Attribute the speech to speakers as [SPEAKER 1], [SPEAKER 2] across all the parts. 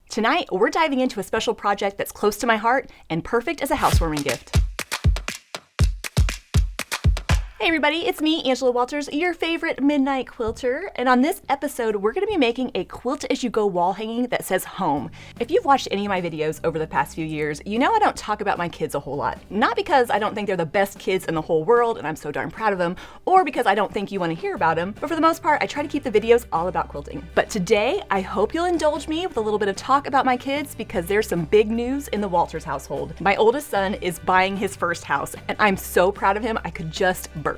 [SPEAKER 1] Tonight, we're diving into a special project that's close to my heart and perfect as a housewarming gift. Hey everybody, it's me, Angela Walters, your favorite Midnight Quilter, and on this episode, we're going to be making a Quilt As You Go wall hanging that says home. If you've watched any of my videos over the past few years, you know I don't talk about my kids a whole lot. Not because I don't think they're the best kids in the whole world and I'm so darn proud of them, or because I don't think you want to hear about them, but for the most part, I try to keep the videos all about quilting. But today, I hope you'll indulge me with a little bit of talk about my kids because there's some big news in the Walters household. My oldest son is buying his first house, and I'm so proud of him, I could just burst.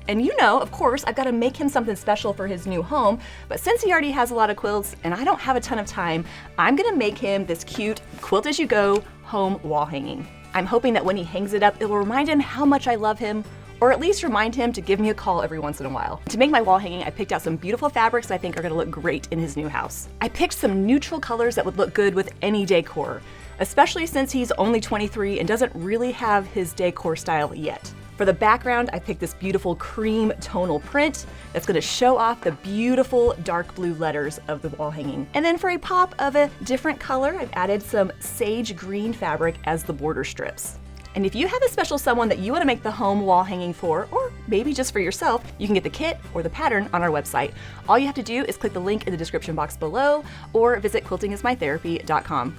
[SPEAKER 1] And you know, of course, I've got to make him something special for his new home, but since he already has a lot of quilts and I don't have a ton of time, I'm gonna make him this cute Quilt As You Go home wall hanging. I'm hoping that when he hangs it up, it will remind him how much I love him, or at least remind him to give me a call every once in a while. To make my wall hanging, I picked out some beautiful fabrics that I think are gonna look great in his new house. I picked some neutral colors that would look good with any decor, especially since he's only 23 and doesn't really have his decor style yet. For the background, I picked this beautiful cream tonal print that's gonna show off the beautiful dark blue letters of the wall hanging. And then for a pop of a different color, I've added some sage green fabric as the border strips. And if you have a special someone that you wanna make the home wall hanging for, or maybe just for yourself, you can get the kit or the pattern on our website. All you have to do is click the link in the description box below or visit quiltingismytherapy.com.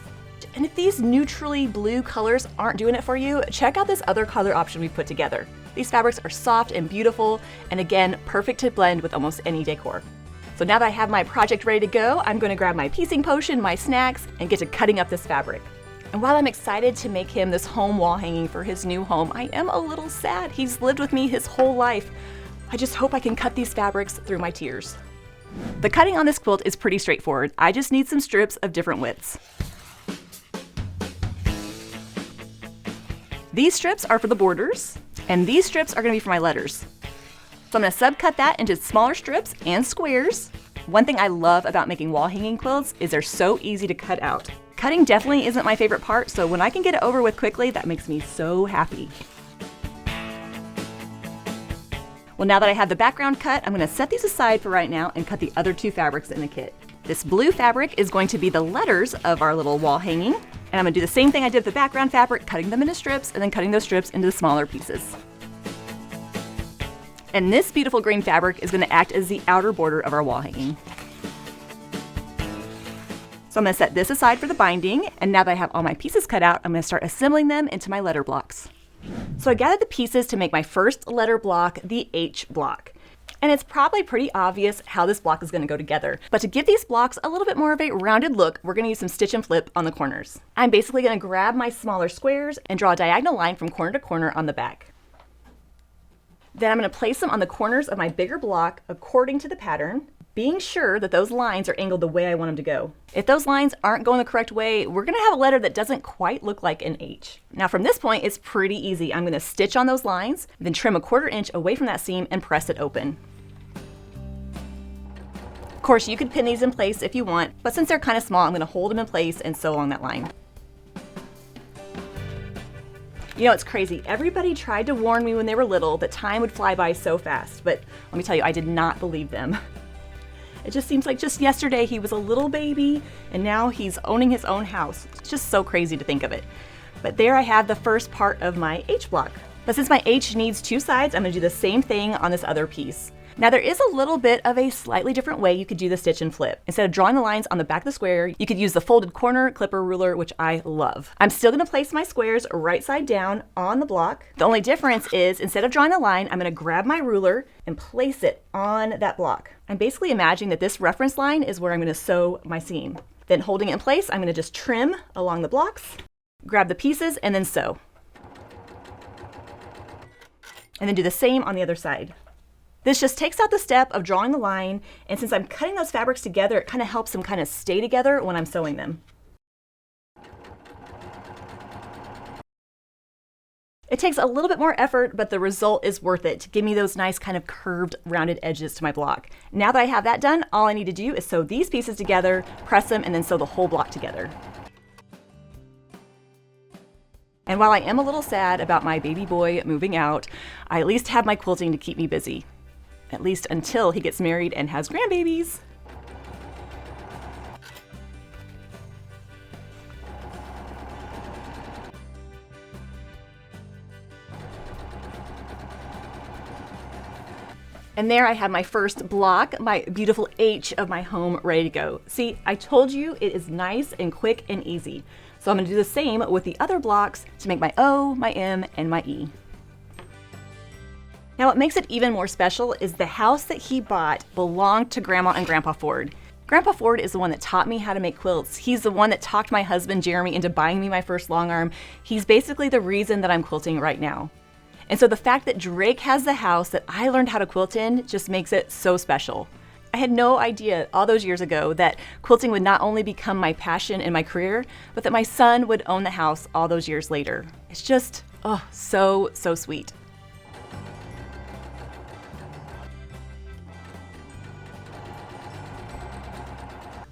[SPEAKER 1] And if these neutrally blue colors aren't doing it for you, check out this other color option we've put together. These fabrics are soft and beautiful, and again, perfect to blend with almost any decor. So now that I have my project ready to go, I'm going to grab my piecing potion, my snacks, and get to cutting up this fabric. And while I'm excited to make him this home wall hanging for his new home, I am a little sad. He's lived with me his whole life. I just hope I can cut these fabrics through my tears. The cutting on this quilt is pretty straightforward. I just need some strips of different widths. These strips are for the borders, and these strips are gonna be for my letters. So I'm gonna subcut that into smaller strips and squares. One thing I love about making wall hanging quilts is they're so easy to cut out. Cutting definitely isn't my favorite part, so when I can get it over with quickly, that makes me so happy. Well, now that I have the background cut, I'm gonna set these aside for right now and cut the other two fabrics in the kit. This blue fabric is going to be the letters of our little wall hanging. And I'm gonna do the same thing I did with the background fabric, cutting them into strips and then cutting those strips into smaller pieces. And this beautiful green fabric is gonna act as the outer border of our wall hanging. So I'm gonna set this aside for the binding, and now that I have all my pieces cut out, I'm gonna start assembling them into my letter blocks. So I gathered the pieces to make my first letter block, the H block. And it's probably pretty obvious how this block is going to go together. But to give these blocks a little bit more of a rounded look, we're going to use some stitch and flip on the corners. I'm basically going to grab my smaller squares and draw a diagonal line from corner to corner on the back. Then I'm going to place them on the corners of my bigger block according to the pattern, being sure that those lines are angled the way I want them to go. If those lines aren't going the correct way, we're going to have a letter that doesn't quite look like an H. Now from this point, it's pretty easy. I'm going to stitch on those lines, then trim a 1/4 inch away from that seam and press it open. Of course, you could pin these in place if you want, but since they're kind of small, I'm going to hold them in place and sew along that line. You know, it's crazy. Everybody tried to warn me when they were little that time would fly by so fast, but let me tell you, I did not believe them. It just seems like just yesterday he was a little baby and now he's owning his own house. It's just so crazy to think of it. But there I have the first part of my H block. But since my H needs 2 sides, I'm going to do the same thing on this other piece. Now there is a little bit of a slightly different way you could do the stitch and flip. Instead of drawing the lines on the back of the square, you could use the folded corner clipper ruler, which I love. I'm still gonna place my squares right side down on the block. The only difference is instead of drawing a line, I'm gonna grab my ruler and place it on that block. I'm basically imagining that this reference line is where I'm gonna sew my seam. Then holding it in place, I'm gonna just trim along the blocks, grab the pieces, and then sew. And then do the same on the other side. This just takes out the step of drawing the line, and since I'm cutting those fabrics together, it kind of helps them kind of stay together when I'm sewing them. It takes a little bit more effort, but the result is worth it to give me those nice kind of curved, rounded edges to my block. Now that I have that done, all I need to do is sew these pieces together, press them, and then sew the whole block together. And while I am a little sad about my baby boy moving out, I at least have my quilting to keep me busy. At least until he gets married and has grandbabies. And there I have my first block, my beautiful H of my home ready to go. See, I told you it is nice and quick and easy. So I'm gonna do the same with the other blocks to make my O, my M, and my E. Now what makes it even more special is the house that he bought belonged to Grandma and Grandpa Ford. Grandpa Ford is the one that taught me how to make quilts. He's the one that talked my husband Jeremy into buying me my first long arm. He's basically the reason that I'm quilting right now. And so the fact that Drake has the house that I learned how to quilt in just makes it so special. I had no idea all those years ago that quilting would not only become my passion and my career, but that my son would own the house all those years later. It's just, oh, so sweet.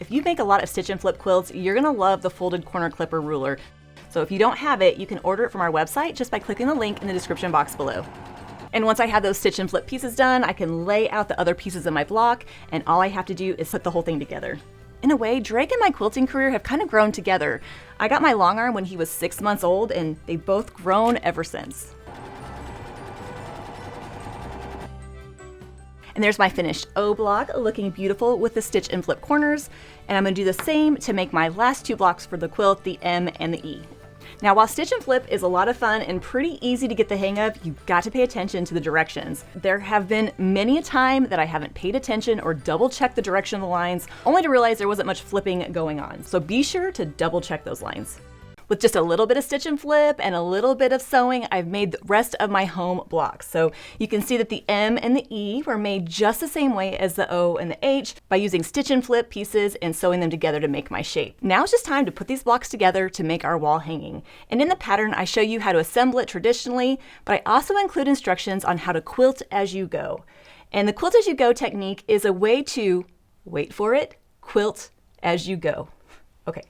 [SPEAKER 1] If you make a lot of stitch and flip quilts, you're gonna love the folded corner clipper ruler. So if you don't have it, you can order it from our website just by clicking the link in the description box below. And once I have those stitch and flip pieces done, I can lay out the other pieces of my block, and all I have to do is put the whole thing together. In a way, Drake and my quilting career have kind of grown together. I got my long arm when he was 6 months old, and they've both grown ever since. And there's my finished O block, looking beautiful with the stitch and flip corners. And I'm gonna do the same to make my last 2 blocks for the quilt, the M and the E. Now, while stitch and flip is a lot of fun and pretty easy to get the hang of, you've got to pay attention to the directions. There have been many a time that I haven't paid attention or double checked the direction of the lines, only to realize there wasn't much flipping going on. So be sure to double check those lines. With just a little bit of stitch and flip and a little bit of sewing, I've made the rest of my home blocks. So you can see that the M and the E were made just the same way as the O and the H by using stitch and flip pieces and sewing them together to make my shape. Now it's just time to put these blocks together to make our wall hanging. And in the pattern, I show you how to assemble it traditionally, but I also include instructions on how to quilt as you go. And the quilt as you go technique is a way to, wait for it, quilt as you go. Okay.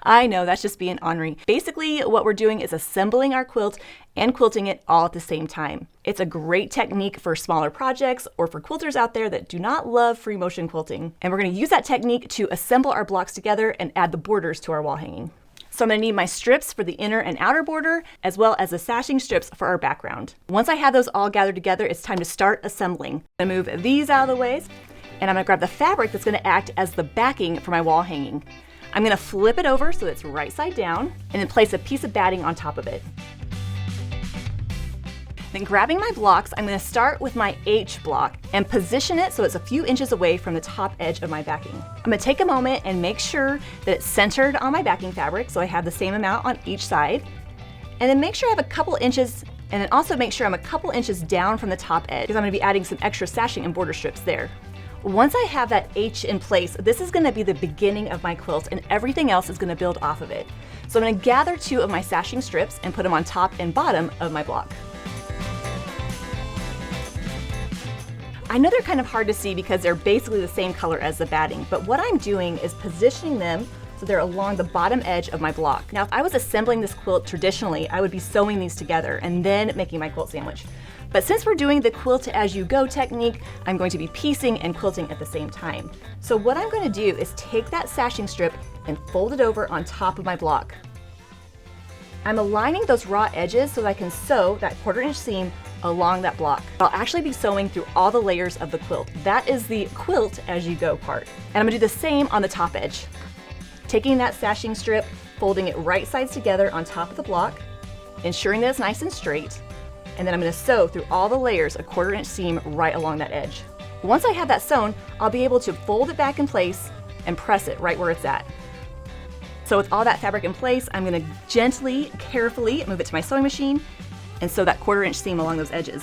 [SPEAKER 1] I know, that's just being ornery. Basically, what we're doing is assembling our quilt and quilting it all at the same time. It's a great technique for smaller projects or for quilters out there that do not love free motion quilting. And we're gonna use that technique to assemble our blocks together and add the borders to our wall hanging. So I'm gonna need my strips for the inner and outer border, as well as the sashing strips for our background. Once I have those all gathered together, it's time to start assembling. I'm gonna move these out of the way, and I'm gonna grab the fabric that's gonna act as the backing for my wall hanging. I'm gonna flip it over so it's right side down, and then place a piece of batting on top of it. Then grabbing my blocks, I'm gonna start with my H block and position it so it's a few inches away from the top edge of my backing. I'm gonna take a moment and make sure that it's centered on my backing fabric so I have the same amount on each side. And then make sure I have a couple inches, and then also make sure I'm a couple inches down from the top edge because I'm gonna be adding some extra sashing and border strips there. Once I have that H in place, this is gonna be the beginning of my quilt and everything else is gonna build off of it. So I'm gonna gather 2 of my sashing strips and put them on top and bottom of my block. I know they're kind of hard to see because they're basically the same color as the batting, but what I'm doing is positioning them so they're along the bottom edge of my block. Now, if I was assembling this quilt traditionally, I would be sewing these together and then making my quilt sandwich. But since we're doing the quilt as you go technique, I'm going to be piecing and quilting at the same time. So what I'm going to do is take that sashing strip and fold it over on top of my block. I'm aligning those raw edges so that I can sew that 1/4 inch seam along that block. I'll actually be sewing through all the layers of the quilt. That is the quilt as you go part. And I'm gonna do the same on the top edge. Taking that sashing strip, folding it right sides together on top of the block, ensuring that it's nice and straight, and then I'm gonna sew through all the layers a 1/4 inch seam right along that edge. Once I have that sewn, I'll be able to fold it back in place and press it right where it's at. So with all that fabric in place, I'm gonna gently, carefully move it to my sewing machine and sew that 1/4 inch seam along those edges.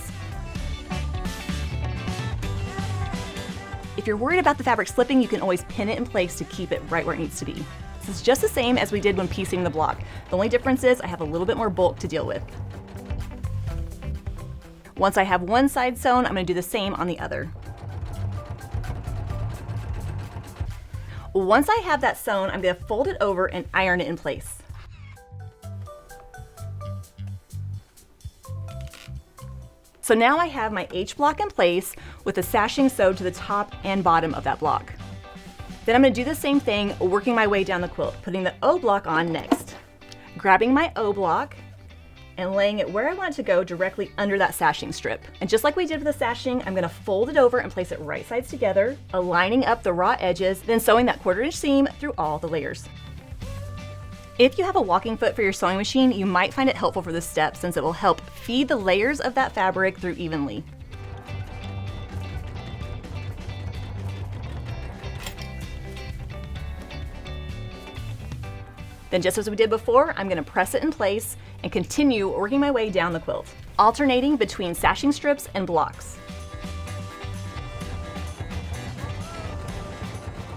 [SPEAKER 1] If you're worried about the fabric slipping, you can always pin it in place to keep it right where it needs to be. This is just the same as we did when piecing the block. The only difference is I have a little bit more bulk to deal with. Once I have one side sewn, I'm gonna do the same on the other. Once I have that sewn, I'm gonna fold it over and iron it in place. So now I have my H block in place with the sashing sewed to the top and bottom of that block. Then I'm gonna do the same thing, working my way down the quilt, putting the O block on next. Grabbing my O block and laying it where I want it to go directly under that sashing strip. And just like we did with the sashing, I'm gonna fold it over and place it right sides together, aligning up the raw edges, then sewing that 1/4 inch seam through all the layers. If you have a walking foot for your sewing machine, you might find it helpful for this step since it will help feed the layers of that fabric through evenly. Then just as we did before, I'm gonna press it in place and continue working my way down the quilt, alternating between sashing strips and blocks.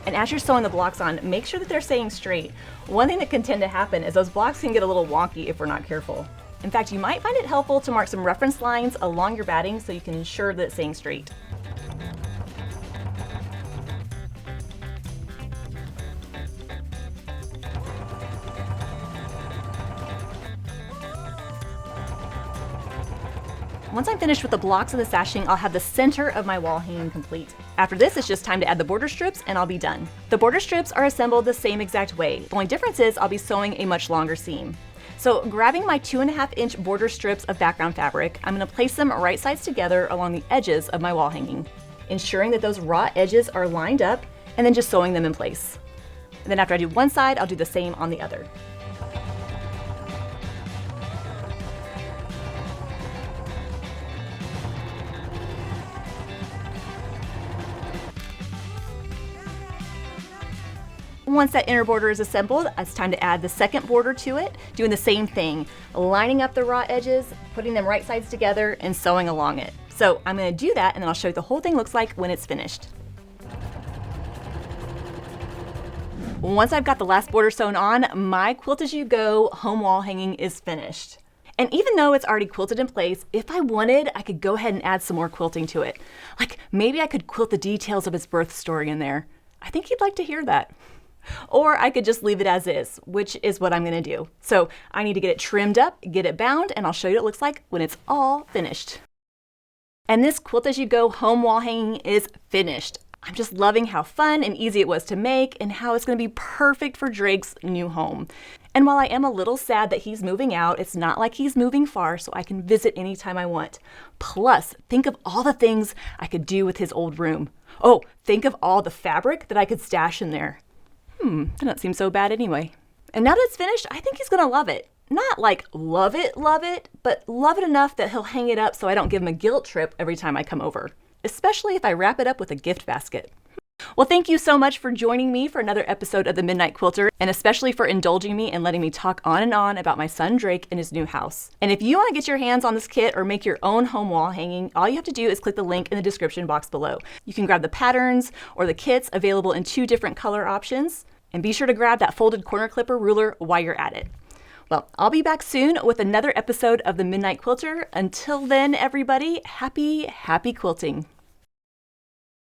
[SPEAKER 1] And as you're sewing the blocks on, make sure that they're staying straight. One thing that can tend to happen is those blocks can get a little wonky if we're not careful. In fact, you might find it helpful to mark some reference lines along your batting so you can ensure that it's staying straight. Once I'm finished with the blocks of the sashing, I'll have the center of my wall hanging complete. After this, it's just time to add the border strips and I'll be done. The border strips are assembled the same exact way. The only difference is I'll be sewing a much longer seam. So grabbing my 2.5 inch border strips of background fabric, I'm gonna place them right sides together along the edges of my wall hanging, ensuring that those raw edges are lined up and then just sewing them in place. And then after I do one side, I'll do the same on the other. Once that inner border is assembled, it's time to add the second border to it, doing the same thing, lining up the raw edges, putting them right sides together, and sewing along it. So I'm gonna do that, and then I'll show you what the whole thing looks like when it's finished. Once I've got the last border sewn on, my Quilt As You Go home wall hanging is finished. And even though it's already quilted in place, if I wanted, I could go ahead and add some more quilting to it. Like maybe I could quilt the details of his birth story in there. I think he'd like to hear that. Or I could just leave it as is, which is what I'm gonna do. So I need to get it trimmed up, get it bound, and I'll show you what it looks like when it's all finished. And this Quilt As You Go home wall hanging is finished. I'm just loving how fun and easy it was to make and how it's gonna be perfect for Drake's new home. And while I am a little sad that he's moving out, it's not like he's moving far, so I can visit anytime I want. Plus, think of all the things I could do with his old room. Oh, think of all the fabric that I could stash in there. That doesn't seem so bad anyway. And now that it's finished, I think he's gonna love it. Not like love it, but love it enough that he'll hang it up so I don't give him a guilt trip every time I come over. Especially if I wrap it up with a gift basket. Well, thank you so much for joining me for another episode of the Midnight Quilter, and especially for indulging me and letting me talk on and on about my son Drake and his new house. And if you want to get your hands on this kit or make your own home wall hanging, all you have to do is click the link in the description box below. You can grab the patterns or the kits available in 2 different color options, and be sure to grab that folded corner clipper ruler while you're at it. Well, I'll be back soon with another episode of the Midnight Quilter. Until then, everybody, happy quilting.